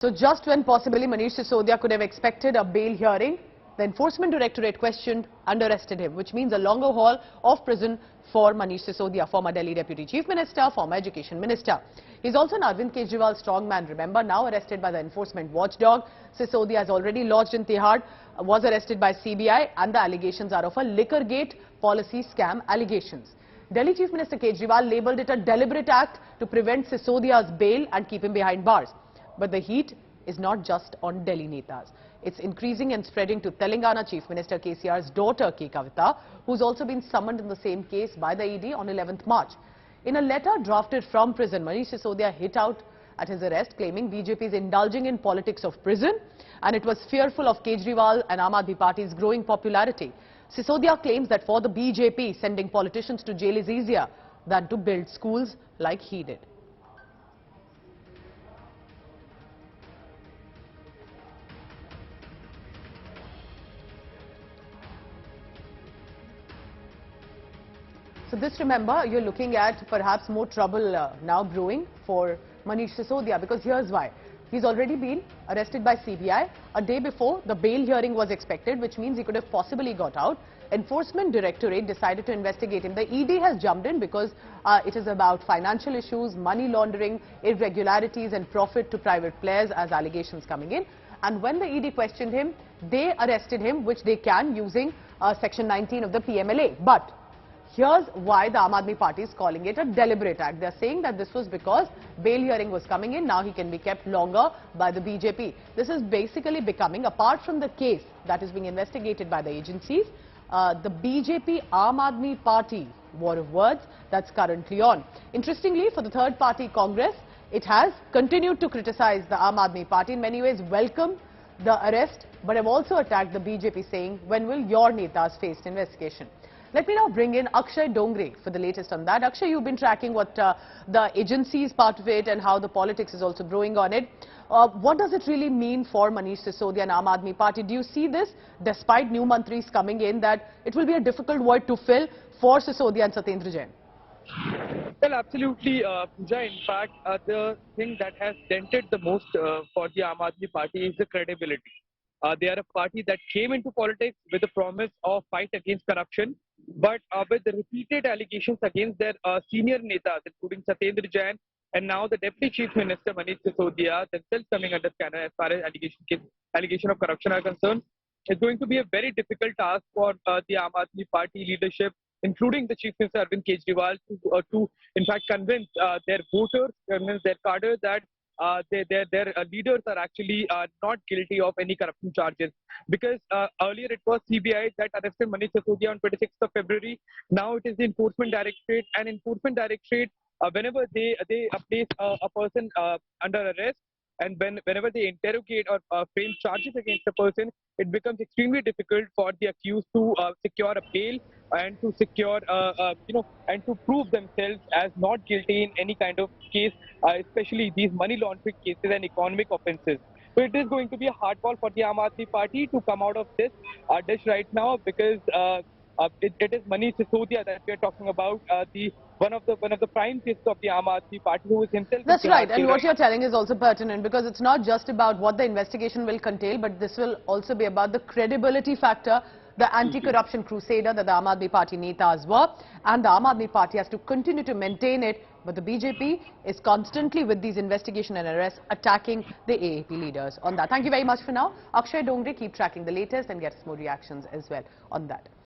So just when possibly Manish Sisodia could have expected a bail hearing, the Enforcement Directorate questioned and arrested him, which means a longer haul of prison for Manish Sisodia, former Delhi Deputy Chief Minister, former Education Minister. He's also an Arvind Kejriwal strongman, remember, now arrested by the enforcement watchdog. Sisodia has already lodged in Tihar, was arrested by CBI, and the allegations are of a liquor gate policy scam allegations. Delhi Chief Minister Kejriwal labelled it a deliberate act to prevent Sisodia's bail and keep him behind bars. But the heat is not just on Delhi netas. It's increasing and spreading to Telangana Chief Minister KCR's daughter K. Kavita, who's also been summoned in the same case by the ED on 11th March. In a letter drafted from prison, Manish Sisodia hit out at his arrest, claiming BJP is indulging in politics of prison and it was fearful of Kejriwal and Aam Aadmi Party's growing popularity. Sisodia claims that for the BJP, sending politicians to jail is easier than to build schools like he did. So this, remember, you're looking at perhaps more trouble now brewing for Manish Sisodia, because here's why. He's already been arrested by CBI a day before the bail hearing was expected, which means he could have possibly got out. Enforcement Directorate decided to investigate him. The ED has jumped in because it is about financial issues, money laundering, irregularities and profit to private players as allegations coming in. And when the ED questioned him, they arrested him, which they can using Section 19 of the PMLA. But here's why the Aam Aadmi Party is calling it a deliberate act. They're saying that this was because bail hearing was coming in. Now he can be kept longer by the BJP. This is basically becoming, apart from the case that is being investigated by the agencies, the BJP Aam Aadmi Party war of words that's currently on. Interestingly, for the third party Congress, it has continued to criticize the Aam Aadmi Party, in many ways welcome the arrest, but have also attacked the BJP, saying, when will your netas face investigation? Let me now bring in Akshay Dongre for the latest on that. Akshay, you've been tracking what the agency is part of it and how the politics is also brewing on it. What does it really mean for Manish Sisodia and Aam Aadmi Party? Do you see this, despite new mantris coming in, that it will be a difficult void to fill for Sisodia and Satyendra Jain? Well, absolutely, Pooja. In fact, the thing that has dented the most for the Aam Aadmi Party is the credibility. They are a party that came into politics with the promise of fight against corruption, but with the repeated allegations against their senior netas, including Satyendra Jain, and now the Deputy Chief Minister Manish Sisodia, themselves coming under scanner as far as allegation of corruption are concerned, it's going to be a very difficult task for the Aam Aadmi Party leadership, including the Chief Minister Arvind Kejriwal, to in fact convince their voters, convince their cadres that their leaders are actually not guilty of any corruption charges. Because earlier it was CBI that arrested Manish Sisodia on 26th of February. Now it is the Enforcement Directorate, and Enforcement Directorate, whenever they place a person under arrest, and whenever they interrogate or frame charges against a person, it becomes extremely difficult for the accused to secure a bail and to secure, and to prove themselves as not guilty in any kind of case, especially these money laundering cases and economic offences. So it is going to be a hard call for the Aam Aadmi Party to come out of this dish right now, because it is Manish Sisodia that we are talking about, one of the prime cases of the Aam Aadmi Party, who is himself. That's right, and what you're telling is also pertinent, because it's not just about what the investigation will contain, but this will also be about the credibility factor, the anti-corruption crusader that the Aam Aadmi Party netas were, and the Aam Aadmi Party has to continue to maintain it. But the BJP is constantly, with these investigation and arrests, attacking the AAP leaders on that. Thank you very much for now. Akshay Dongre, keep tracking the latest and get us more reactions as well on that.